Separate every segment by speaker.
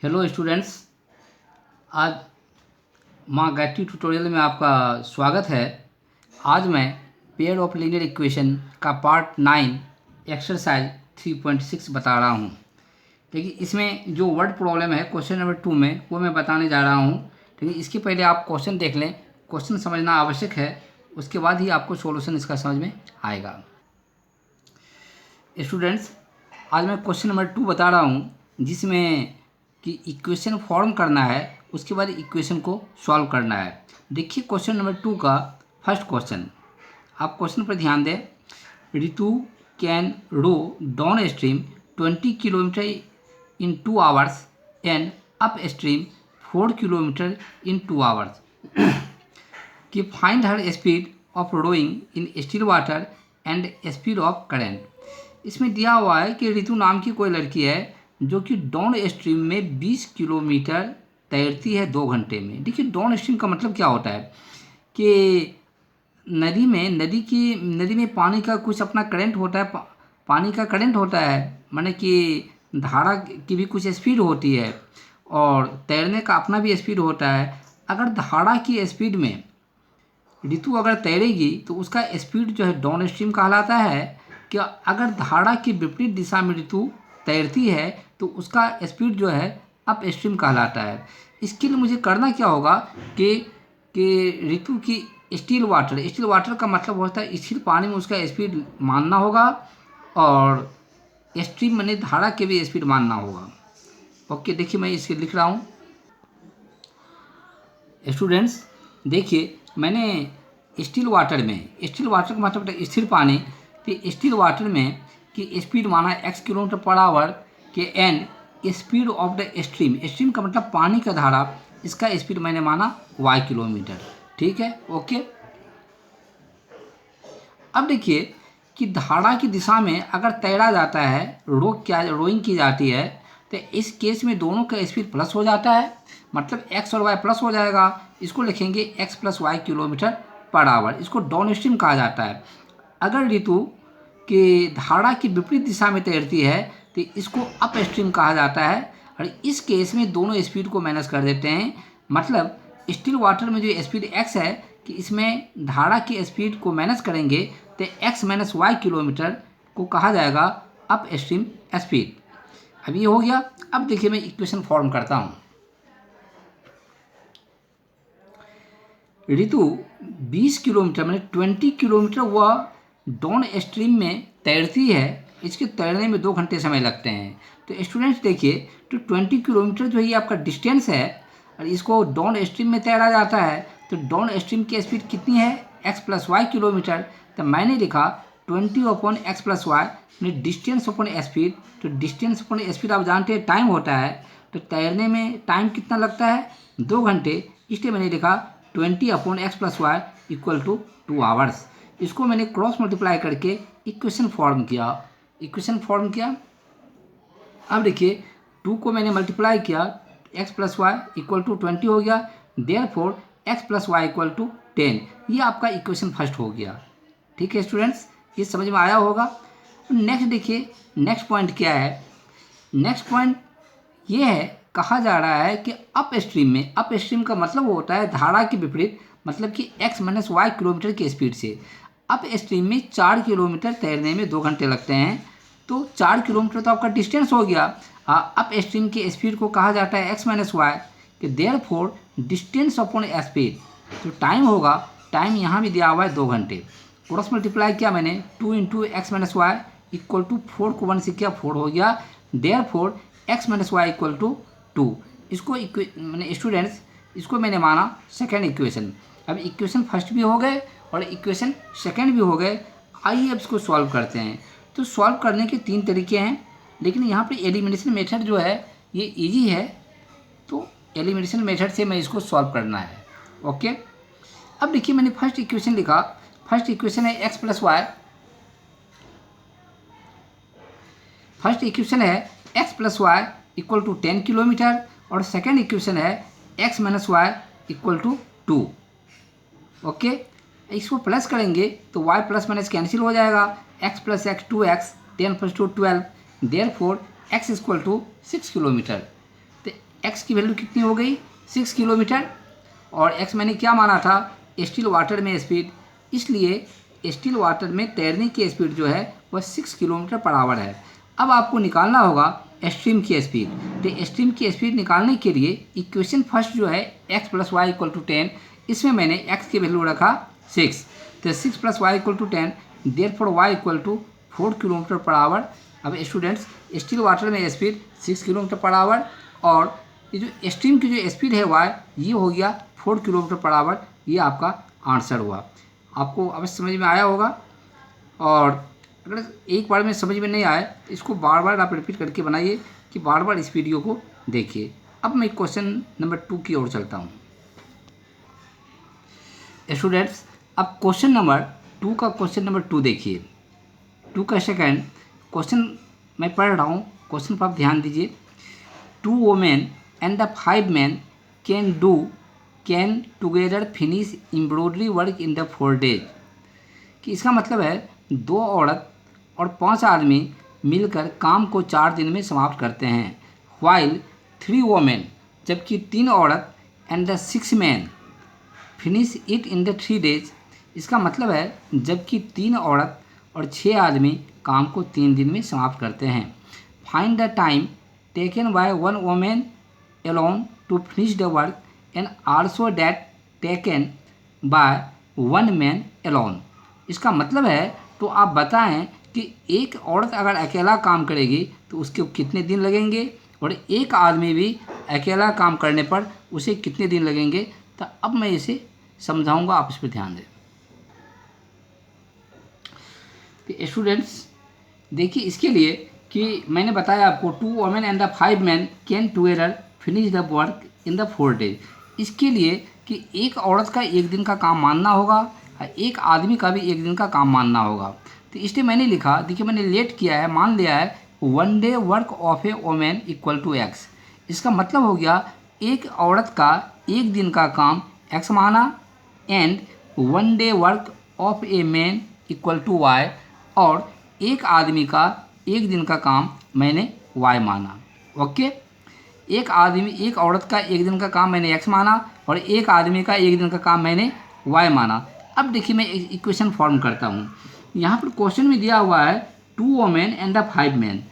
Speaker 1: Hello students. आज माँ Gayatri tutorial में आपका स्वागत है। आज मैं पेयर ऑफ लीनियर इक्वेशन का पार्ट 9 एक्सरसाइज 3.6 बता रहा हूँ। देखिए, इसमें जो वर्ड प्रॉब्लम है क्वेश्चन नंबर 2 में वो मैं बताने जा रहा हूँ। लेकिन इसके पहले आप क्वेश्चन देख लें, क्वेश्चन समझना आवश्यक है, उसके बाद ही आपको सॉल्यूशन इसका समझ में आएगा। स्टूडेंट्स, आज मैं क्वेश्चन नंबर 2 बता रहा हूँ, जिसमें कि इक्वेशन फॉर्म करना है, उसके बाद इक्वेशन को सॉल्व करना है। देखिए क्वेश्चन नंबर 2 का फर्स्ट क्वेश्चन, आप क्वेश्चन पर ध्यान दें। Ritu can row downstream 20 kilometre in 2 hours and upstream 4 kilometre in 2 hours कि find her speed of rowing in still water and speed of current. इसमें दिया हुआ है कि रितु नाम की कोई लड़की है जो कि डाउन स्ट्रीम में 20 किलोमीटर तैरती है 2 घंटे में। देखिए, डाउन स्ट्रीम का मतलब क्या होता है कि नदी में पानी का कुछ अपना करंट होता है, पानी का करंट होता है, माने कि धारा की भी कुछ स्पीड होती है और तैरने का अपना भी स्पीड होता है। अगर धारा की स्पीड में ऋतु अगर तैरेगी तो उसका स्पीड जो है डाउन स्ट्रीम कहलाता है। कि अगर धारा की विपरीत दिशा में ऋतु तैरती है तो उसका स्पीड जो है अप स्ट्रीम कहलाता है। इसके लिए मुझे करना क्या होगा कि ऋतु की स्टिल वाटर का मतलब होता है स्थिर पानी में उसका स्पीड मानना होगा और स्ट्रीम माने धारा के भी स्पीड मानना होगा। ओके, देखिए मैं इसे लिख रहा हूँ। स्टूडेंट्स देखिए, मैंने स्टिल वाटर का मतलब स्थिर पानी, तो स्टिल वाटर में कि स्पीड माना x किलोमीटर पर आवर के and speed of the stream का मतलब पानी का धारा, इसका स्पीड मैंने माना y किलोमीटर। ठीक है, ओके। अब देखिए कि धारा की दिशा में अगर तैरा जाता है, रोइंग की जाती है, तो इस केस में दोनों का स्पीड प्लस हो जाता है, मतलब x और y प्लस हो जाएगा। इसको लिखेंगे x plus y kilometre per hour. इसको डाउन स्ट्रीम कहा जाता है। अगर ऋतु की धारा की विपरीत दिशा में तैरती है तो इसको अप स्ट्रीम कहा जाता है। और इस केस में दोनों स्पीड को माइनस कर देते हैं, मतलब स्टिल वाटर में जो स्पीड x है कि इसमें धारा की स्पीड को माइनस करेंगे तो x माइनस वाई किलोमीटर को कहा जाएगा अप स्ट्रीम स्पीड। अब ये हो गया। अब देखिए मैं इक्वेशन फॉर्म करता हूँ। ऋतु 20 किलोमीटर मैंने 20 किलोमीटर वह डाउन स्ट्रीम में तैरती है। इसके तैरने में 2 घंटे समय लगते हैं। तो स्टूडेंट्स देखिए, तो 20 किलोमीटर जो ये आपका डिस्टेंस है और इसको डाउन स्ट्रीम में तैरा जाता है, तो डाउन स्ट्रीम की स्पीड कितनी है x प्लस वाई किलोमीटर। तो मैंने लिखा 20 upon x plus y, distance upon speed. तो डिस्टेंस अपॉन स्पीड आप जानते हैं टाइम होता है, तो तैरने में टाइम कितना लगता है 2 घंटे, इसलिए मैंने लिखा 20 upon x plus y equal to 2 hours. इसको मैंने क्रॉस मल्टीप्लाई करके इक्वेशन फॉर्म किया। अब देखिए 2 को मैंने मल्टीप्लाई किया, x plus y equal to 20 हो गया। Therefore x plus y equal to 10। ये आपका इक्वेशन फर्स्ट हो गया। ठीक है स्टूडेंट्स, ये समझ में आया होगा। नेक्स्ट देखिए, नेक्स्ट पॉइंट क्या है। नेक्स्ट पॉइंट ये है, कहा जा रहा है कि अप स्ट्रीम का मतलब होता है धारा के विपरीत, मतलब कि x माइनस वाई किलोमीटर की स्पीड से अप स्ट्रीम में 4 किलोमीटर तैरने में 2 घंटे लगते हैं। तो 4 किलोमीटर तो आपका डिस्टेंस हो गया। अप स्ट्रीम की स्पीड को कहा जाता है x माइनस वाई, कि देयरफॉर डिस्टेंस अपॉन स्पीड, तो टाइम होगा, टाइम यहाँ भी दिया हुआ है 2 घंटे। क्रॉस मल्टीप्लाई किया मैंने, 2 into x minus y equal to 4 को 1 से किया, 4 हो गया। Therefore x minus y equal to 2। इसको मैंने स्टूडेंट्स, इसको मैंने माना सेकेंड इक्वेशन। अब इक्वेशन फर्स्ट भी हो गए और इक्वेशन सेकेंड भी हो गए। आइए अब इसको सॉल्व करते हैं। तो सॉल्व करने के 3 तरीके हैं, लेकिन यहाँ पे एलिमिनेशन मेथड जो है ये इजी है, तो एलिमिनेशन मेथड से मैं इसको सॉल्व करना है। ओके, अब देखिए मैंने फर्स्ट इक्वेशन लिखा। फर्स्ट इक्वेशन है x plus y, first equation है x plus y equal to 10 kilometre और सेकेंड इक्वेशन है x minus y equal to 2। Okay, इसको प्लस करेंगे तो y प्लस माइनस कैंसिल हो जाएगा, x plus x 2x, 10 plus 2 12। Therefore x equal to 6 kilometre. तो x की वैल्यू कितनी हो गई 6 किलोमीटर, और एक्स मैंने क्या माना था स्टिल वाटर में स्पीड, इसलिए स्टिल वाटर में तैरने की स्पीड जो है वह 6 किलोमीटर पर आवर है। अब आपको निकालना होगा स्ट्रीम की स्पीड। तो स्ट्रीम की स्पीड निकालने के लिए इक्वेशन फर्स्ट जो है x + y = 10, इसमें मैंने x की वैल्यू रखा 6, तो 6 + y = 10, therefore y = 4 kilometre per our. अब स्टूडेंट्स स्टिल वाटर में स्पीड 6 किलोमीटर पर आवर, और ये जो स्ट्रीम की जो स्पीड है y ये हो गया 4 किलोमीटर पर आवर। ये आपका आंसर हुआ। आपको अवश्य समझ में आया होगा, और अगर एक बार में समझ में नहीं आए इसको बार बार आप रिपीट करके बनाइए कि बार बार इस वीडियो को देखिए। अब मैं क्वेश्चन नंबर 2 की ओर चलता हूँ। स्टूडेंट्स अब क्वेश्चन नंबर 2 देखिए। 2 का सेकंड क्वेश्चन मैं पढ़ रहा हूँ, क्वेश्चन पर आप ध्यान दीजिए। 2 women and the 5 man can together finish embroidery work in the 4 days। कि इसका मतलब है 2 औरत और 5 आदमी मिलकर काम को 4 दिन में समाप्त करते हैं। वाइल 3 वोमेन, जबकि 3 औरत and the 6 man finish it in the 3 days। इसका मतलब है जबकि 3 औरत और 6 आदमी काम को 3 दिन में समाप्त करते हैं। Find the time taken by 1 women alone to finish the work and also that taken by 1 man alone. इसका मतलब है तो आप बताएं कि एक औरत अगर अकेला काम करेगी तो उसके कितने दिन लगेंगे, और एक आदमी भी अकेला काम करने पर उसे कितने दिन लगेंगे। तो अब मैं इसे समझाऊंगा, आप इस पर ध्यान दें। तो स्टूडेंट्स देखिए इसके लिए कि मैंने बताया आपको 2 women and the 5 man can together finish the work in the 4 days। इसके लिए कि एक औरत का एक दिन का काम मानना होगा, एक आदमी का भी एक दिन का काम मानना होगा। तो इसलिए मैंने लिखा, देखिए मैंने लेट किया है, मान लिया है 1 day work of A women = x। इसका मतलब हो गया एक औरत का एक दिन का काम x माना, and 1 day work of a man = y, और एक आदमी का एक दिन का काम मैंने y माना। ओके, एक औरत का एक दिन का काम मैंने x माना, और एक आदमी का एक दिन का काम मैंने y माना। अब देखिए मैं इक्वेशन फॉर्म करता हूँ। यहाँ पर क्वेश्चन में दिया हुआ है 2 वोमेन एंड द 5 मैन,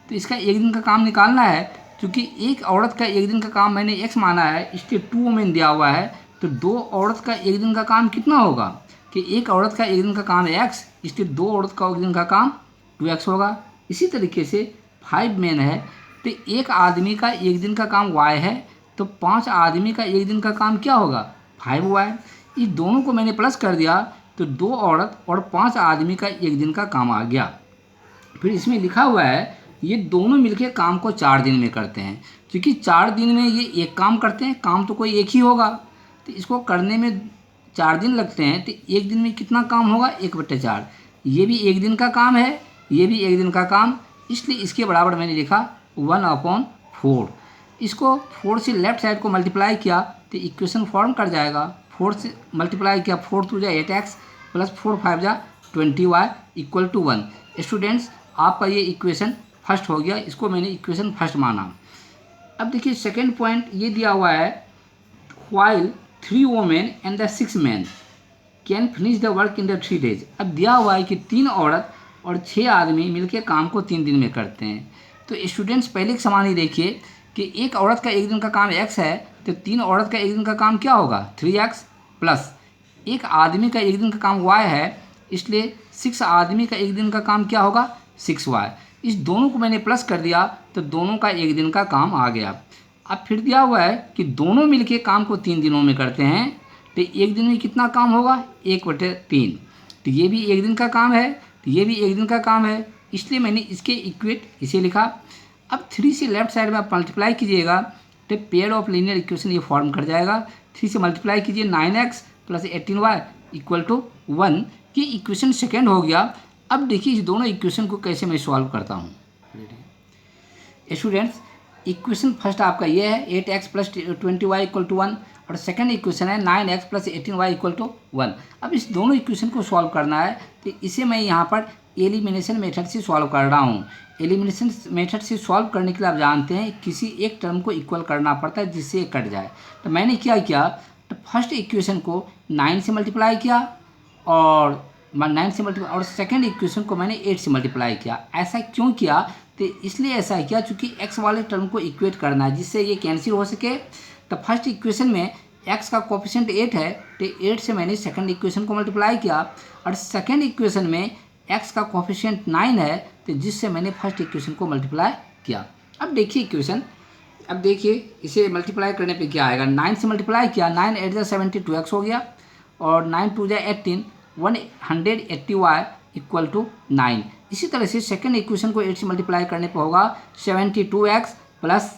Speaker 1: तो इसका एक दिन का काम निकालना है। क्योंकि एक औरत का एक दिन का काम मैंने x माना है, इसलिए 2 वोमेन दिया हुआ है, तो 2 औरत का एक दिन का काम कितना होगा कि एक औरत का एक दिन का काम है x, इसलिए 2 औरत का एक दिन का काम 2x होगा। इसी तरीके से 5 मैन है, तो एक आदमी का एक दिन का काम y है, तो 5 आदमी का एक दिन का काम क्या होगा 5y। इस दोनों को मैंने प्लस कर दिया तो 2 औरत और 5 आदमी का एक दिन का काम आ गया। फिर इसमें लिखा हुआ है ये दोनों मिलके काम को 4 दिन में करते हैं। क्योंकि 4 दिन में ये एक काम करते हैं, काम तो कोई एक ही होगा, तो इसको करने में 4 दिन लगते हैं, तो एक दिन में कितना काम होगा 1/4। ये भी एक दिन का काम है, ये भी एक दिन का काम, इसलिए इसके बराबर मैंने लिखा 1/4। इसको 4 से लेफ्ट साइड को मल्टीप्लाई किया तो इक्वेशन फॉर्म कर जाएगा। 4 से मल्टीप्लाई किया, 4 2 = 8x + 4 5 = 20y = 1। स्टूडेंट्स आपका ये इक्वेशन फर्स्ट हो गया, इसको मैंने इक्वेशन फर्स्ट माना। अब देखिए सेकेंड पॉइंट ये दिया हुआ है, while 3 women and the 6 man can finish the work in the 3 days। अब दिया हुआ है कि 3 औरत और 6 आदमी मिलकर काम को 3 दिन में करते हैं। तो स्टूडेंट्स पहले के समान ही देखिए कि एक औरत का एक दिन का काम x है, तो 3 औरत का एक दिन का काम क्या होगा 3x, प्लस एक आदमी का एक दिन का काम y है, इसलिए 6 आदमी का एक दिन का काम क्या होगा 6y। इस दोनों को मैंने प्लस कर दिया तो दोनों का एक दिन का काम आ गया। अब फिर दिया हुआ है कि दोनों मिलके काम को 3 दिनों में करते हैं, तो एक दिन में कितना काम होगा 1/3। तो ये भी एक दिन का काम है, तो ये भी एक दिन का काम है, इसलिए मैंने इसके इक्वेट इसे लिखा। अब 3 से लेफ्ट साइड में आप मल्टीप्लाई कीजिएगा तो पेयर ऑफ लीनियर इक्वेशन ये फॉर्म कर जाएगा। 3 से मल्टीप्लाई कीजिए 9x + 18y = 1, ये इक्वेशन सेकेंड हो गया। अब देखिए इस दोनों इक्वेशन को कैसे मैं सॉल्व करता हूँ। स्टूडेंट्स इक्वेशन फर्स्ट आपका ये है 8x + 20y = 1, और सेकेंड इक्वेशन है 9x + 18y = 1। अब इस दोनों इक्वेशन को सॉल्व करना है, तो इसे मैं यहाँ पर एलिमिनेशन मेथड से सॉल्व कर रहा हूँ। एलिमिनेशन मेथड से सॉल्व करने के लिए आप जानते हैं किसी एक टर्म को इक्वल करना पड़ता है जिससे ये कट जाए। तो मैंने क्या किया, तो फर्स्ट इक्वेशन को 9 से मल्टीप्लाई किया और 9 से मल्टीप्लाई, और सेकेंड इक्वेशन को मैंने 8 से मल्टीप्लाई किया। ऐसा क्यों किया, तो इसलिए ऐसा किया क्योंकि x वाले टर्म को इक्वेट करना है जिससे ये कैंसिल हो सके। तो फर्स्ट इक्वेशन में x का कोफिशिएंट 8 है, तो 8 से मैंने सेकंड इक्वेशन को मल्टीप्लाई किया, और सेकंड इक्वेशन में x का कोफिशिएंट 9 है, तो जिससे मैंने फर्स्ट इक्वेशन को मल्टीप्लाई किया। अब देखिए इक्वेशन, अब देखिए इसे मल्टीप्लाई करने पे क्या आएगा। 9 से मल्टीप्लाई किया, 9 8 जा 72x हो गया, और 9 2 जा 18, 180y इक्वल टू 9। इसी तरह से सेकंड इक्वेशन को 8 से मल्टीप्लाई करने पर होगा 72x plus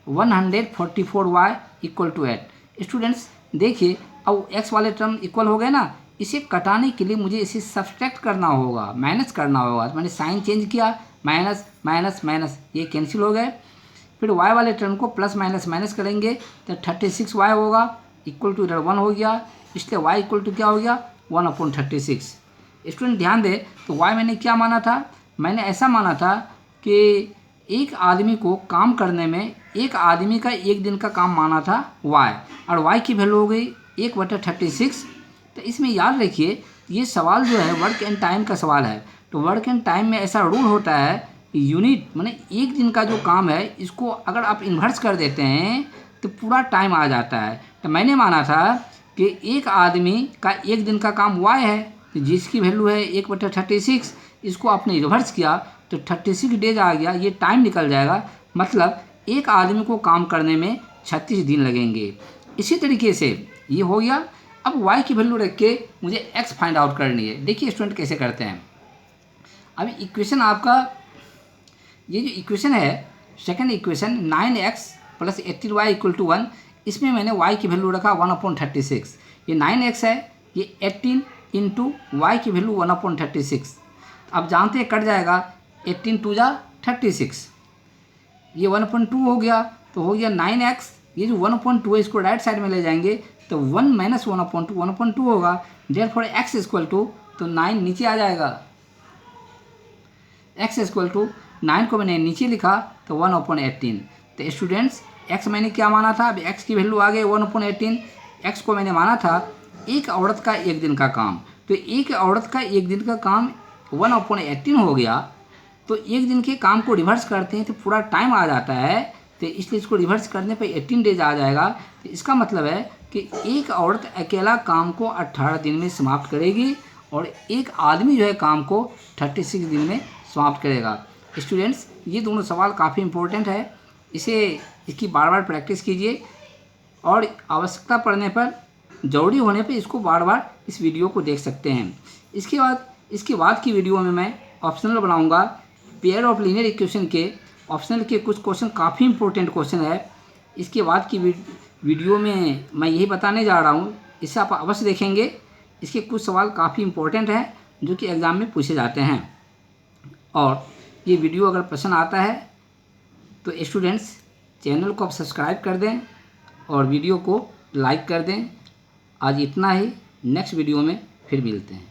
Speaker 1: 144y equal to 8। Students देखिए, अब x वाले टर्म इक्वल हो गए ना, इसे कटाने के लिए मुझे इसे सब्सट्रैक्ट करना होगा, माइनस करना होगा। तो मैंने साइन चेंज किया, माइनस माइनस माइनस, ये कैंसिल हो गए। फिर y वाले टर्म को प्लस माइनस माइनस करेंगे तो 36y होगा इक्वल टू इधर 1 हो गया, इसलिए y इक्वल टू क्या हो गया 1/36। स्टूडेंट ध्यान दे, तो y मैंने क्या माना था, मैंने ऐसा माना था कि एक आदमी को काम करने में एक आदमी का एक दिन का काम माना था y, और y की वैल्यू हो गई 1/36। तो इसमें याद रखिए ये सवाल जो है वर्क एंड टाइम का सवाल है। तो वर्क एंड टाइम में ऐसा रूल होता है, यूनिट माने एक दिन का जो काम है इसको अगर आप इन्वर्स कर देते हैं तो पूरा टाइम आ जाता है। तो मैंने माना था कि एक आदमी का एक दिन का काम y है, तो जिसकी वैल्यू है 1/36, इसको आपने रिवर्स किया तो 36 डेज आ गया, ये टाइम निकल जाएगा, मतलब एक आदमी को काम करने में 36 दिन लगेंगे। इसी तरीके से ये हो गया। अब y की वैल्यू रख के मुझे x फाइंड आउट करनी है। देखिए स्टूडेंट कैसे करते हैं। अभी इक्वेशन आपका ये जो इक्वेशन है second equation 9x plus 18y equal to 1, इसमें मैंने y की वैल्यू रखा 1/36। ये 9x है, ये 18 इंटू वाई की वैल्यू 1/36। अब जानते हैं कट जाएगा, 18 2 जा 36, ये 1/2 हो गया, तो हो गया 9x। ये जो 1/2 है इसको राइट साइड में ले जाएंगे तो 1 माइनस 1/2 1/2 होगा, देयरफॉर x इक्वल टू, तो 9 नीचे आ जाएगा, x इक्वल टू 9 को मैंने नीचे लिखा तो 1/18। तो स्टूडेंट्स x मैंने क्या माना था, अब x की वैल्यू आ गई 1/18। x को मैंने माना था एक औरत का एक दिन का काम, तो एक औरत का एक दिन का काम 1/18 हो गया। तो एक दिन के काम को रिवर्स करते हैं तो पूरा टाइम आ जाता है, तो इसलिए इसको रिवर्स करने पे 18 डेज आ जाएगा। तो इसका मतलब है कि एक औरत अकेला काम को 18 दिन में समाप्त करेगी और एक आदमी जो है काम को 36 दिन में समाप्त करेगा। स्टूडेंट्स ये दोनों सवाल काफ़ी इम्पोर्टेंट है, इसकी बार बार प्रैक्टिस कीजिए और आवश्यकता पड़ने पर, ज़रूरी होने पर इसको बार बार इस वीडियो को देख सकते हैं। इसके बाद की वीडियो में मैं ऑप्शनल बनाऊंगा पेयर ऑफ लीनियर इक्वेशन के। ऑप्शनल के कुछ क्वेश्चन काफ़ी इंपॉर्टेंट क्वेश्चन है, इसके बाद की वीडियो में मैं यही बताने जा रहा हूँ, इसे आप अवश्य देखेंगे। इसके कुछ सवाल काफ़ी इंपॉर्टेंट हैं जो कि एग्ज़ाम में पूछे जाते हैं। और ये वीडियो अगर पसंद आता है तो स्टूडेंट्स चैनल को आप सब्सक्राइब कर दें और वीडियो को लाइक कर दें। आज इतना ही, नेक्स्ट वीडियो में फिर मिलते हैं।